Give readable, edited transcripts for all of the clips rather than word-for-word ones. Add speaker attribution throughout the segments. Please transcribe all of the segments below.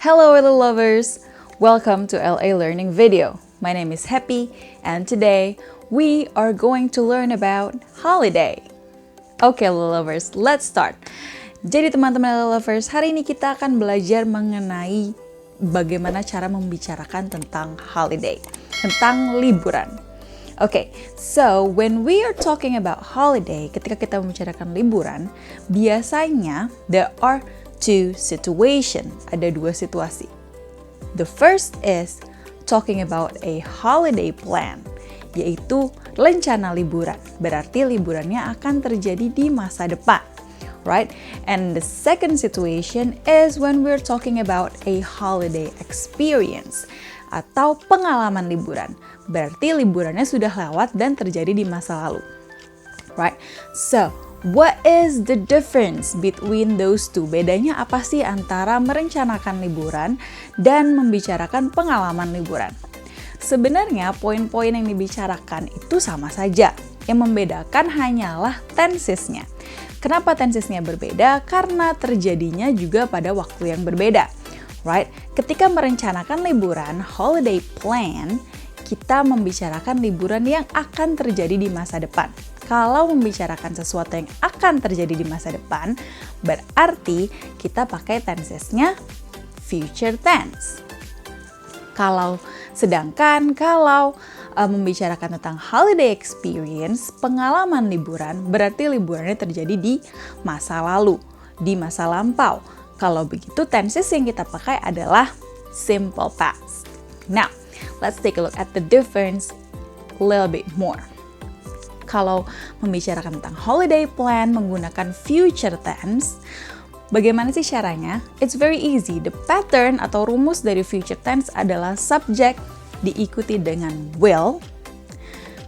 Speaker 1: Hello little lovers! Welcome to LA Learning Video. My name is Happy and today we are going to learn about holiday. Okay little lovers, let's start. Jadi teman-teman little lovers, hari ini kita akan belajar mengenai bagaimana cara membicarakan tentang holiday, tentang liburan. Okay, so when we are talking about holiday, ketika kita membicarakan liburan, biasanya there are two situations, ada dua situasi. The first is talking about a holiday plan, yaitu rencana liburan. Berarti liburannya akan terjadi di masa depan, right? And the second situation is when we're talking about a holiday experience, atau pengalaman liburan. Berarti liburannya sudah lewat dan terjadi di masa lalu, right? So, what is the difference between those two? Bedanya apa sih antara merencanakan liburan dan membicarakan pengalaman liburan? Sebenarnya poin-poin yang dibicarakan itu sama saja. Yang membedakan hanyalah tensesnya. Kenapa tensesnya berbeda? Karena terjadinya juga pada waktu yang berbeda. Right? Ketika merencanakan liburan, holiday plan, kita membicarakan liburan yang akan terjadi di masa depan. Kalau membicarakan sesuatu yang akan terjadi di masa depan, berarti kita pakai tensesnya future tense. Sedangkan kalau membicarakan tentang holiday experience, pengalaman liburan, berarti liburannya terjadi di masa lalu, di masa lampau. Kalau begitu, tenses yang kita pakai adalah simple past. Now, let's take a look at the difference a little bit more. Kalau membicarakan tentang holiday plan menggunakan future tense, bagaimana sih caranya? It's very easy. The pattern atau rumus dari future tense adalah subject diikuti dengan will,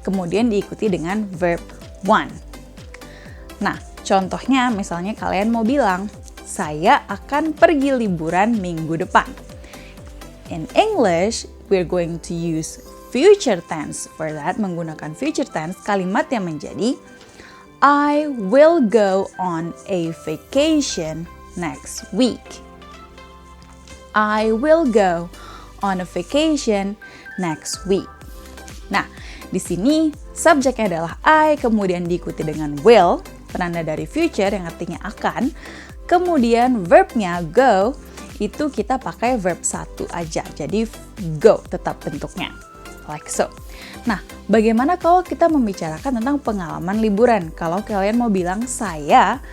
Speaker 1: kemudian diikuti dengan verb one. Nah, contohnya misalnya kalian mau bilang, saya akan pergi liburan minggu depan. In English, we're going to use future tense for that. Menggunakan future tense, kalimat yang menjadi I will go on a vacation next week. I will go on a vacation next week. Nah, di sini subjeknya adalah I, kemudian diikuti dengan will, penanda dari future yang artinya akan. Kemudian verbnya go, itu kita pakai verb satu aja. Jadi go tetap bentuknya. Like so. Nah, bagaimana kalau kita membicarakan tentang pengalaman liburan? Kalau kalian mau bilang, saya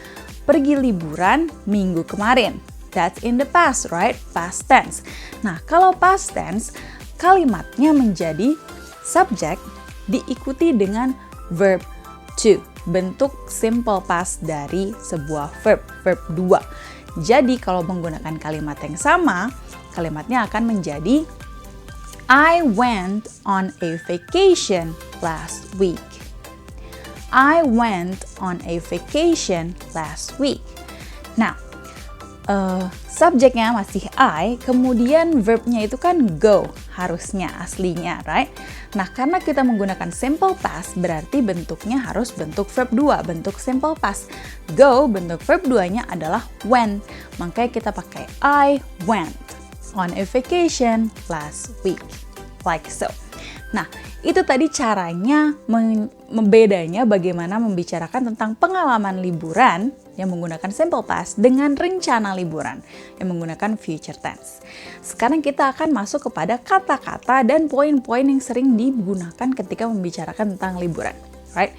Speaker 1: pergi liburan minggu kemarin. That's in the past, right? Past tense. Nah, kalau past tense, kalimatnya menjadi subject diikuti dengan verb to. Bentuk simple past dari sebuah verb 2. Jadi kalau menggunakan kalimat yang sama, kalimatnya akan menjadi I went on a vacation last week. I went on a vacation last week. Nah, subjeknya masih I, kemudian verbnya itu kan go, harusnya aslinya, right? Nah, karena kita menggunakan simple past, berarti bentuknya harus bentuk verb 2, bentuk simple past. Go, bentuk verb 2-nya adalah went, makanya kita pakai I went on a vacation last week, like so. Nah, itu tadi caranya membedanya bagaimana membicarakan tentang pengalaman liburan yang menggunakan simple past dengan rencana liburan yang menggunakan future tense. Sekarang kita akan masuk kepada kata-kata dan poin-poin yang sering digunakan ketika membicarakan tentang liburan, right?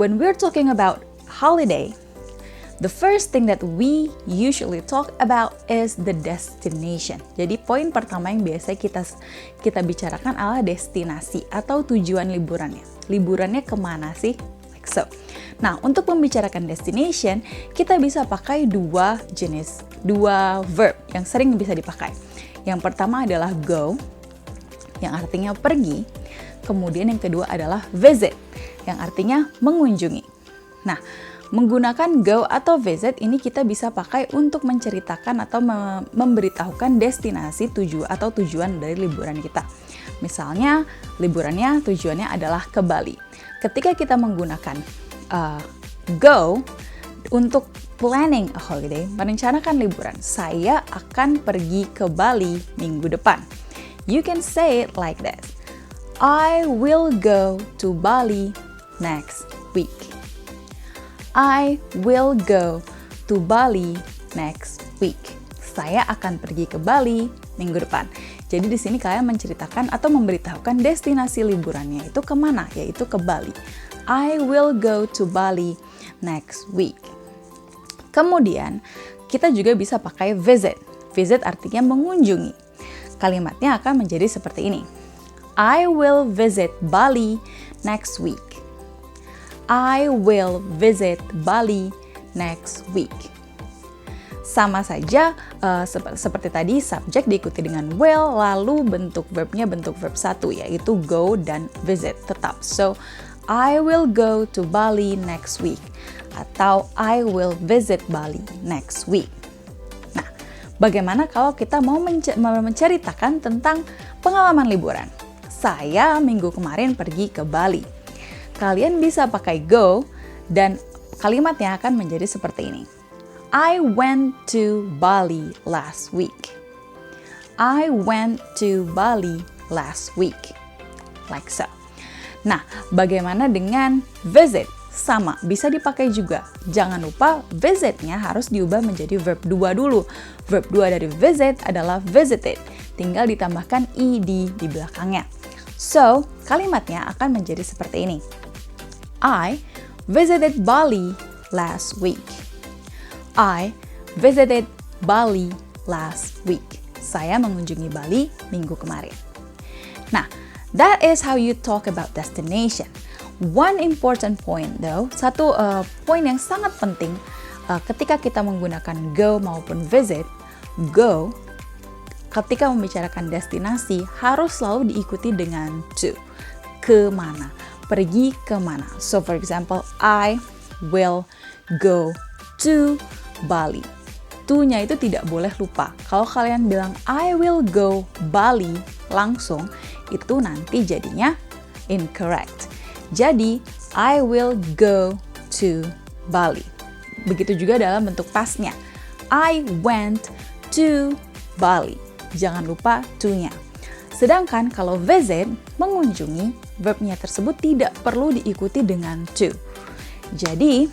Speaker 1: When we're talking about holiday, the first thing that we usually talk about is the destination. Jadi poin pertama yang biasa kita bicarakan adalah destinasi atau tujuan liburannya. Liburannya kemana sih? Like so. Nah, untuk membicarakan destination, kita bisa pakai dua verb yang sering bisa dipakai. Yang pertama adalah go, yang artinya pergi. Kemudian yang kedua adalah visit, yang artinya mengunjungi. Nah, menggunakan go atau visit ini kita bisa pakai untuk menceritakan atau memberitahukan destinasi tujuan dari liburan kita. Misalnya, liburannya tujuannya adalah ke Bali. Ketika kita menggunakan go untuk planning a holiday, merencanakan liburan. Saya akan pergi ke Bali minggu depan. You can say it like this. I will go to Bali next week. I will go to Bali next week. Saya akan pergi ke Bali minggu depan. Jadi di sini kalian menceritakan atau memberitahukan destinasi liburannya itu kemana, yaitu ke Bali. I will go to Bali next week. Kemudian, kita juga bisa pakai visit. Visit artinya mengunjungi. Kalimatnya akan menjadi seperti ini. I will visit Bali next week. I will visit Bali next week. Sama saja seperti tadi, subjek diikuti dengan will, lalu bentuk verbnya bentuk verb 1, yaitu go dan visit tetap. So, I will go to Bali next week. Atau I will visit Bali next week. Nah, bagaimana kalau kita mau menceritakan tentang pengalaman liburan? Saya minggu kemarin pergi ke Bali. Kalian bisa pakai go dan kalimatnya akan menjadi seperti ini. I went to Bali last week. I went to Bali last week. Like so. Nah, bagaimana dengan visit? Sama, bisa dipakai juga. Jangan lupa visitnya harus diubah menjadi verb 2 dulu. Verb 2 dari visit adalah visited. Tinggal ditambahkan ed di belakangnya. So, kalimatnya akan menjadi seperti ini. I visited Bali last week. I visited Bali last week. Saya mengunjungi Bali minggu kemarin. Nah, that is how you talk about destination. One important point though, satu poin yang sangat penting ketika kita menggunakan go maupun visit, go ketika membicarakan destinasi harus selalu diikuti dengan to. Kemana? Pergi kemana? So for example, I will go to Bali. To-nya itu tidak boleh lupa. Kalau kalian bilang I will go Bali langsung, itu nanti jadinya incorrect. Jadi, I will go to Bali. Begitu juga dalam bentuk pastnya. I went to Bali. Jangan lupa to-nya. Sedangkan kalau visit, mengunjungi, verbnya tersebut tidak perlu diikuti dengan to. Jadi,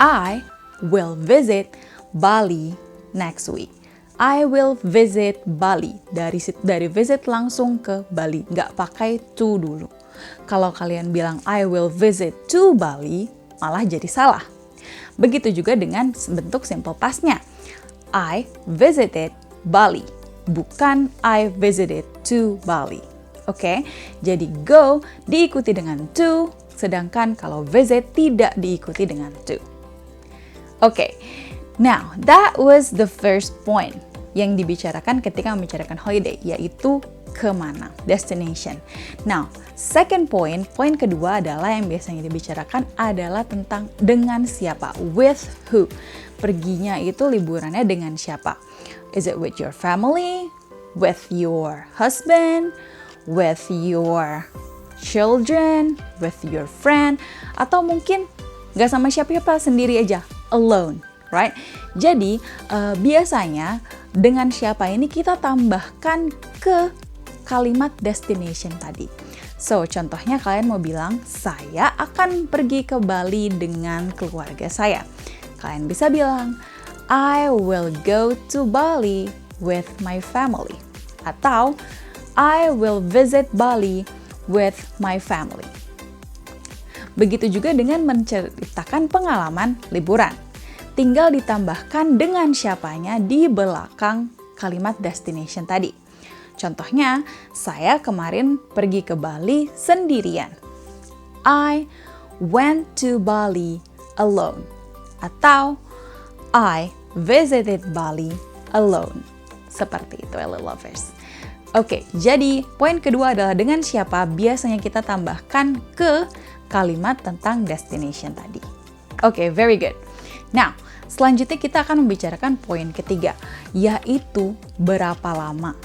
Speaker 1: I will visit Bali next week. I will visit Bali. Dari visit langsung ke Bali. Nggak pakai to dulu. Kalau kalian bilang I will visit to Bali, malah jadi salah. Begitu juga dengan bentuk simple past-nya. I visited Bali, bukan I visited to Bali. Oke, jadi go diikuti dengan to, sedangkan kalau visit tidak diikuti dengan to. Oke, now that was the first point yang dibicarakan ketika membicarakan holiday, yaitu kemana, destination. Now, second point, poin kedua adalah yang biasanya dibicarakan adalah tentang dengan siapa, with who. Perginya itu liburannya dengan siapa? Is it with your family, with your husband, with your children, with your friend, atau mungkin gak sama siapa-siapa, sendiri aja, alone, right? Jadi, biasanya dengan siapa ini kita tambahkan ke kalimat destination tadi. So, contohnya kalian mau bilang, saya akan pergi ke Bali dengan keluarga saya. Kalian bisa bilang, I will go to Bali with my family. Atau, I will visit Bali with my family. Begitu juga dengan menceritakan pengalaman liburan. Tinggal ditambahkan dengan siapanya di belakang kalimat destination tadi. Contohnya, saya kemarin pergi ke Bali sendirian. I went to Bali alone. Atau, I visited Bali alone. Seperti itu, hello lovers. Oke, jadi poin kedua adalah dengan siapa biasanya kita tambahkan ke kalimat tentang destination tadi. Oke, very good. Now, selanjutnya kita akan membicarakan poin ketiga, yaitu berapa lama.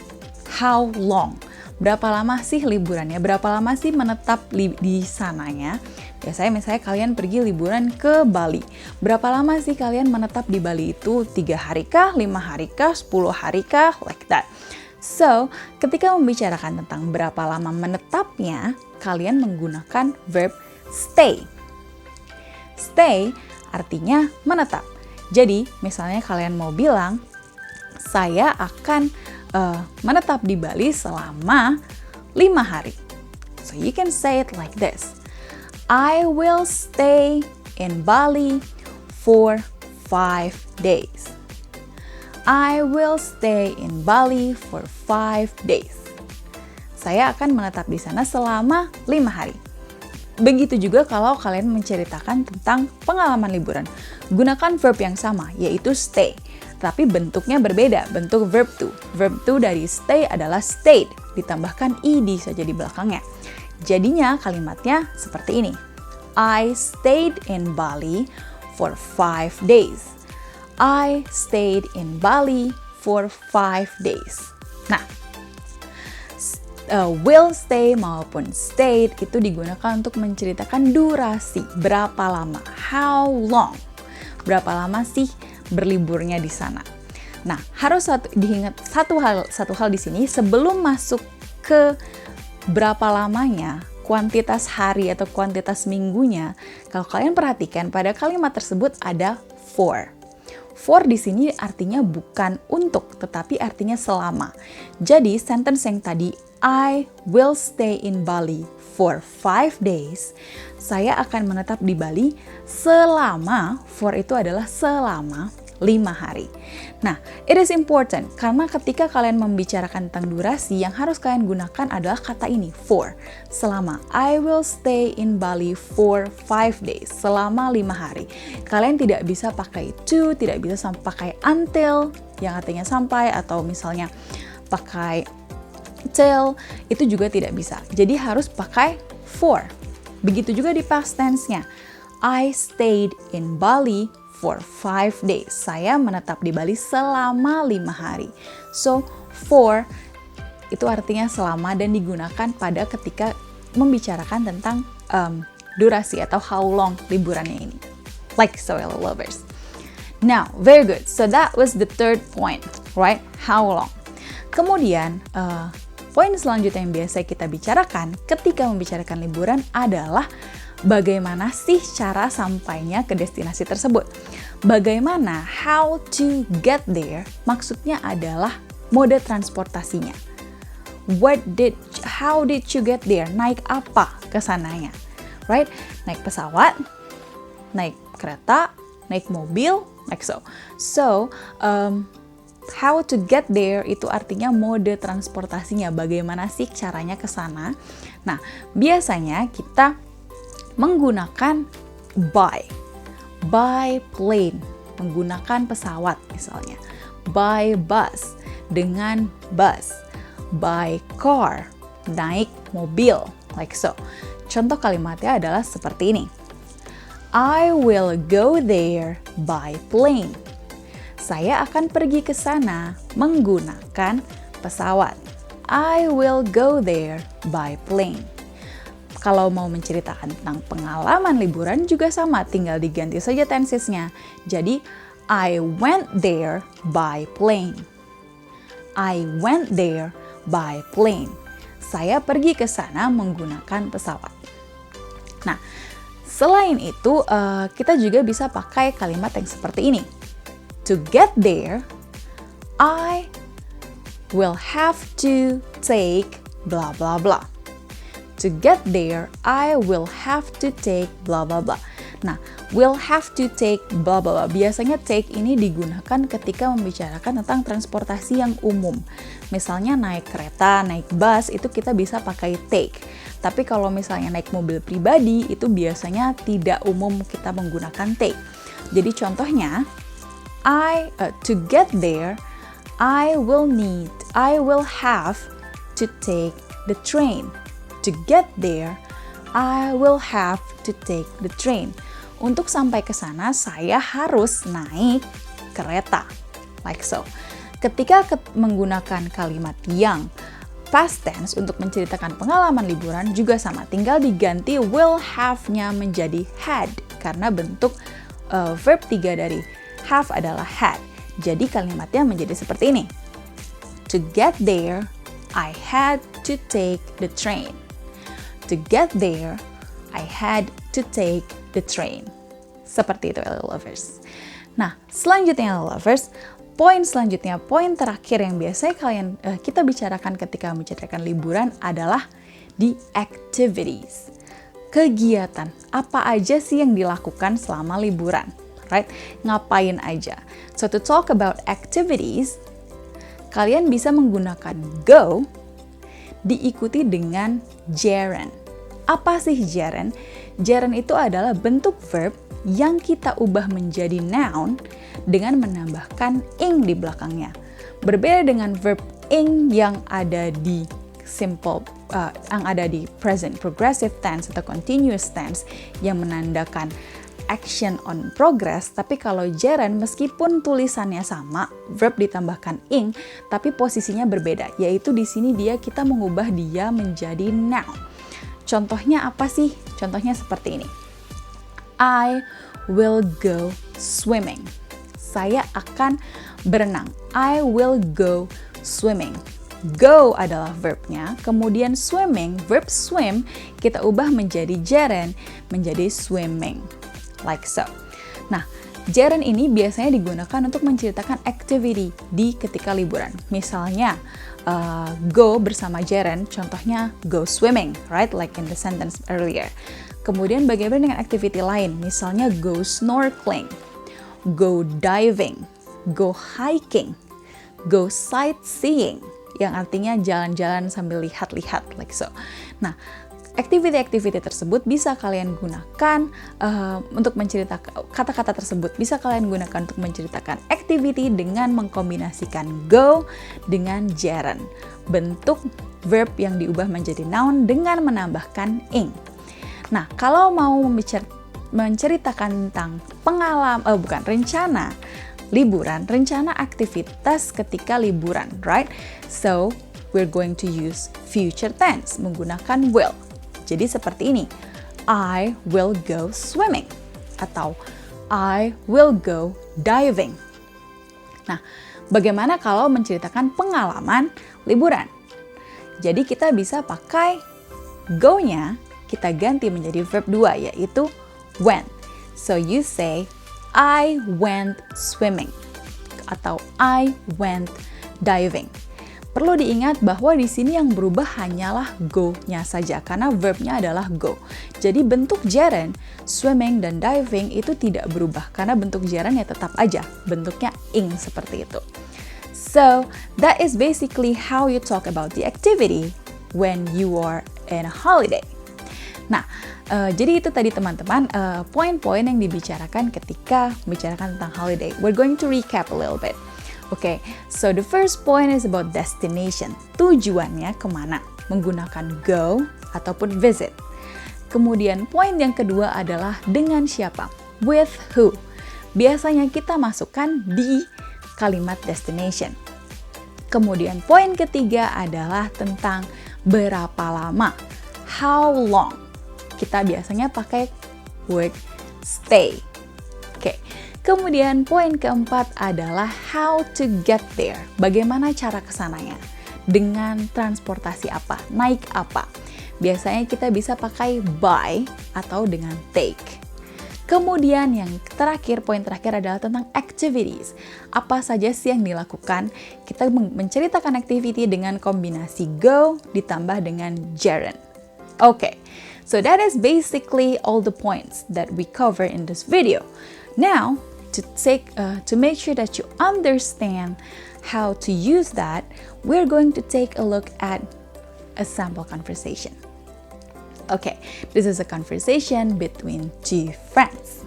Speaker 1: How long? berapa lama sih liburannya, berapa lama sih menetap di sananya. Biasanya misalnya kalian pergi liburan ke Bali. Berapa lama sih kalian menetap di Bali itu? 3 hari kah, 5 hari kah, 10 hari kah, like that. So, ketika membicarakan tentang berapa lama menetapnya, kalian menggunakan verb stay. Stay artinya menetap. Jadi, misalnya kalian mau bilang, saya akan menetap di Bali selama 5 hari. So, you can say it like this. I will stay in Bali for 5 days. I will stay in Bali for 5 days. Saya akan menetap di sana selama 5 hari. Begitu juga kalau kalian menceritakan tentang pengalaman liburan. Gunakan verb yang sama, yaitu stay. Tapi bentuknya berbeda, bentuk verb to. Verb to dari stay adalah stayed, ditambahkan ed saja di belakangnya. Jadinya kalimatnya seperti ini. I stayed in Bali for 5 days. I stayed in Bali for 5 days. Nah, will stay maupun stayed itu digunakan untuk menceritakan durasi, berapa lama, how long, berapa lama sih berliburnya di sana. Nah, harus diingat satu hal di sini sebelum masuk ke berapa lamanya, kuantitas hari atau kuantitas minggunya. Kalau kalian perhatikan pada kalimat tersebut ada for. For di sini artinya bukan untuk, tetapi artinya selama. Jadi sentence yang tadi I will stay in Bali for 5 days. Saya akan menetap di Bali selama, for itu adalah selama 5 hari. Nah, it is important karena ketika kalian membicarakan tentang durasi, yang harus kalian gunakan adalah kata ini, for. Selama, I will stay in Bali for 5 days. Selama 5 hari. Kalian tidak bisa pakai to, tidak bisa pakai until, yang artinya sampai, atau misalnya pakai till, itu juga tidak bisa. Jadi harus pakai for. Begitu juga di past tense-nya. I stayed in Bali for 5 days. Saya menetap di Bali selama 5 hari. So, for itu artinya selama dan digunakan pada ketika membicarakan tentang durasi atau how long liburannya ini. Like soil lovers. Now, very good. So, that was the third point, right? How long. Kemudian, poin selanjutnya yang biasa kita bicarakan ketika membicarakan liburan adalah bagaimana sih cara sampainya ke destinasi tersebut. Bagaimana, how to get there, maksudnya adalah mode transportasinya. How did you get there? Naik apa ke sananya? Right? Naik pesawat, naik kereta, naik mobil, like so. So, how to get there itu artinya mode transportasinya. Bagaimana sih caranya ke sana? Nah, biasanya kita menggunakan by plane, menggunakan pesawat misalnya, by bus, dengan bus, by car, naik mobil, like so. Contoh kalimatnya adalah seperti ini. I will go there by plane. Saya akan pergi ke sana menggunakan pesawat. I will go there by plane. Kalau mau menceritakan tentang pengalaman liburan juga sama, tinggal diganti saja tensesnya. Jadi, I went there by plane. I went there by plane. Saya pergi ke sana menggunakan pesawat. Nah, selain itu, kita juga bisa pakai kalimat yang seperti ini. To get there, I will have to take blah blah blah. To get there, I will have to take blah blah blah. Nah, will have to take blah blah blah. Biasanya take ini digunakan ketika membicarakan tentang transportasi yang umum. Misalnya naik kereta, naik bus, itu kita bisa pakai take. Tapi kalau misalnya naik mobil pribadi, itu biasanya tidak umum kita menggunakan take. Jadi contohnya, to get there, I will have to take the train. To get there, I will have to take the train. Untuk sampai ke sana, saya harus naik kereta. Like so. Ketika menggunakan kalimat yang past tense untuk menceritakan pengalaman liburan juga sama, tinggal diganti will have-nya menjadi had karena bentuk verb 3 dari have adalah had. Jadi kalimatnya menjadi seperti ini. To get there, I had to take the train. To get there, I had to take the train. Seperti itu, LL Lovers. Nah, selanjutnya LL Lovers, poin selanjutnya, poin terakhir yang biasanya kita bicarakan ketika menceritakan liburan adalah the activities. Kegiatan, apa aja sih yang dilakukan selama liburan, right? Ngapain aja. So to talk about activities, kalian bisa menggunakan go diikuti dengan gerund. Apa sih gerund? Gerund itu adalah bentuk verb yang kita ubah menjadi noun dengan menambahkan ing di belakangnya. Berbeda dengan verb ing yang ada di yang ada di present progressive tense atau continuous tense yang menandakan action on progress, tapi kalau gerund meskipun tulisannya sama, verb ditambahkan ing, tapi posisinya berbeda, yaitu di sini kita mengubah dia menjadi noun. Contohnya apa sih? Contohnya seperti ini. I will go swimming. Saya akan berenang. I will go swimming. Go adalah verbnya, kemudian swimming, verb swim, kita ubah menjadi gerund, menjadi swimming. Like so. Nah, gerund ini biasanya digunakan untuk menceritakan activity di ketika liburan. Misalnya, go bersama gerund, contohnya go swimming, right? Like in the sentence earlier. Kemudian bagaimana dengan activity lain? Misalnya go snorkeling, go diving, go hiking, go sightseeing, yang artinya jalan-jalan sambil lihat-lihat, like so. Nah, aktiviti-aktiviti tersebut bisa kalian gunakan untuk menceritakan, kata-kata tersebut bisa kalian gunakan untuk menceritakan activity dengan mengkombinasikan go dengan gerund. Bentuk verb yang diubah menjadi noun dengan menambahkan ing. Nah, kalau mau menceritakan tentang rencana liburan, rencana aktivitas ketika liburan, right? So, we're going to use future tense menggunakan will. Jadi seperti ini, I will go swimming atau I will go diving. Nah, bagaimana kalau menceritakan pengalaman liburan? Jadi kita bisa pakai go-nya, kita ganti menjadi verb 2, yaitu went. So you say, I went swimming atau I went diving. Perlu diingat bahwa di sini yang berubah hanyalah go-nya saja karena verbnya adalah go. Jadi bentuk gerund, swimming dan diving itu tidak berubah karena bentuk gerundnya tetap aja, bentuknya ing seperti itu. So, that is basically how you talk about the activity when you are in a holiday. Nah, jadi itu tadi teman-teman poin-poin yang dibicarakan ketika membicarakan tentang holiday. We're going to recap a little bit. Okay, so the first point is about destination. Tujuannya kemana? Menggunakan go ataupun visit. Kemudian poin yang kedua adalah dengan siapa? With who? Biasanya kita masukkan di kalimat destination. Kemudian poin ketiga adalah tentang berapa lama. How long? Kita biasanya pakai word stay. Oke. Kemudian poin keempat adalah how to get there. Bagaimana cara kesananya? Dengan transportasi apa? Naik apa? Biasanya kita bisa pakai by atau dengan take. Kemudian yang terakhir, poin terakhir adalah tentang activities. Apa saja sih yang dilakukan? Kita menceritakan activity dengan kombinasi go ditambah dengan gerund. Okay, so that is basically all the points that we cover in this video. Now, to make sure that you understand how to use that, we're going to take a look at a sample conversation. Okay, this is a conversation between two friends.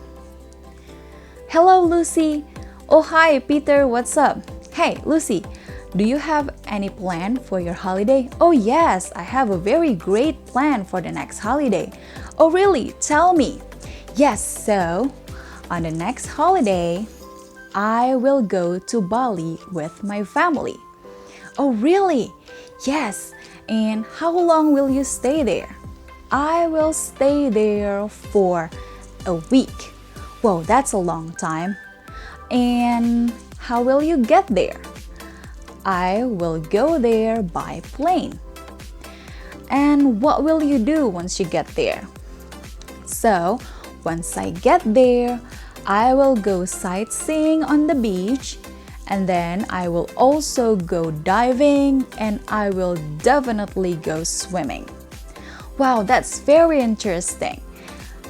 Speaker 1: Hello, Lucy. Oh, hi, Peter. What's up? Hey, Lucy. Do you have any plan for your holiday? Oh, yes, I have a very great plan for the next holiday. Oh, really? Tell me. Yes, so on the next holiday, I will go to Bali with my family. Oh, really? Yes. And how long will you stay there? I will stay there for a week. Whoa, that's a long time. And how will you get there? I will go there by plane. And what will you do once you get there? So, once I get there, I will go sightseeing on the beach, and then I will also go diving, and I will definitely go swimming. Wow, that's very interesting.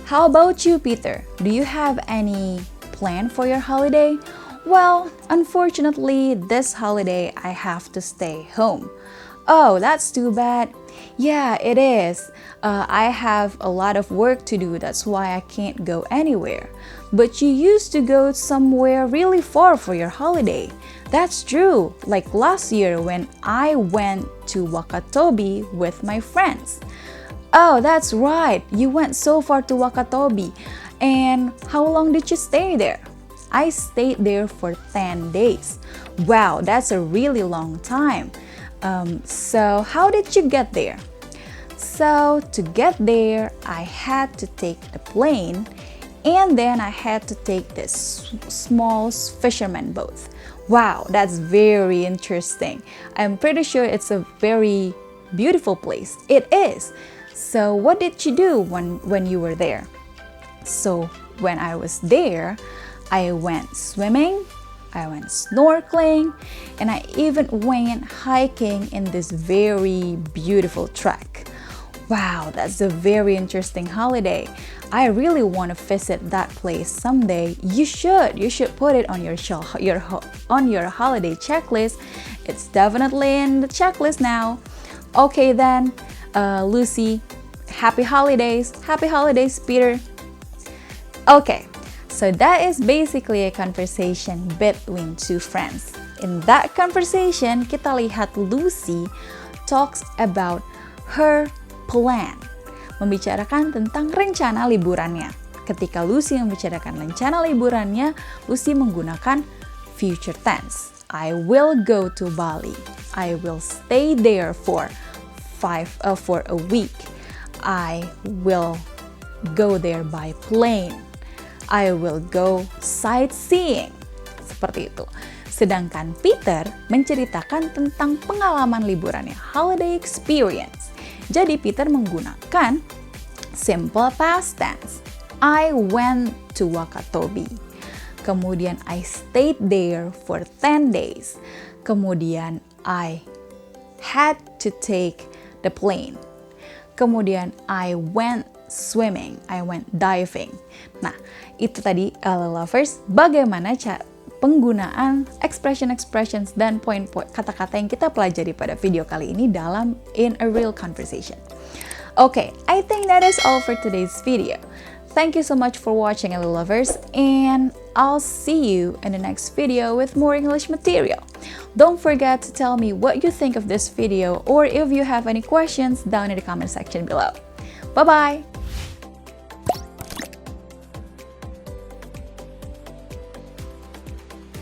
Speaker 1: How about you, Peter? Do you have any plan for your holiday? Well, unfortunately, this holiday I have to stay home. Oh, that's too bad. Yeah, it is. I have a lot of work to do, that's why I can't go anywhere. But you used to go somewhere really far for your holiday. That's true, like last year when I went to Wakatobi with my friends. Oh, that's right, you went so far to Wakatobi. And how long did you stay there? I stayed there for 10 days. Wow, that's a really long time. So how did you get there? So to get there, I had to take the plane, and then I had to take this small fisherman boat. Wow, that's very interesting. I'm pretty sure it's a very beautiful place. It is. So what did you do when you were there? So when I was there, I went swimming, I went snorkeling, and I even went hiking in this very beautiful track. Wow, that's a very interesting holiday. I really want to visit that place someday. You should put it on your holiday checklist. It's definitely in the checklist now. Okay then, Lucy, happy holidays. Happy holidays, Peter. Okay, so that is basically a conversation between two friends. In that conversation, kita lihat Lucy talks about her plan, membicarakan tentang rencana liburannya. Ketika Lucy membicarakan rencana liburannya, Lucy menggunakan future tense. I will go to Bali. I will stay there for a week. I will go there by plane. I will go sightseeing. Seperti itu. Sedangkan Peter menceritakan tentang pengalaman liburannya, holiday experience. Jadi Peter menggunakan simple past tense. I went to Wakatobi. Kemudian I stayed there for 10 days. Kemudian I had to take the plane. Kemudian I went swimming, I went diving. Nah, itu tadi lovers, bagaimana cara penggunaan expressions dan poin-poin kata-kata yang kita pelajari pada video kali ini dalam in a real conversation. Okay, I think that is all for today's video. Thank you so much for watching, LA lovers, and I'll see you in the next video with more English material. Don't forget to tell me what you think of this video, or if you have any questions down in the comment section below. Bye-bye!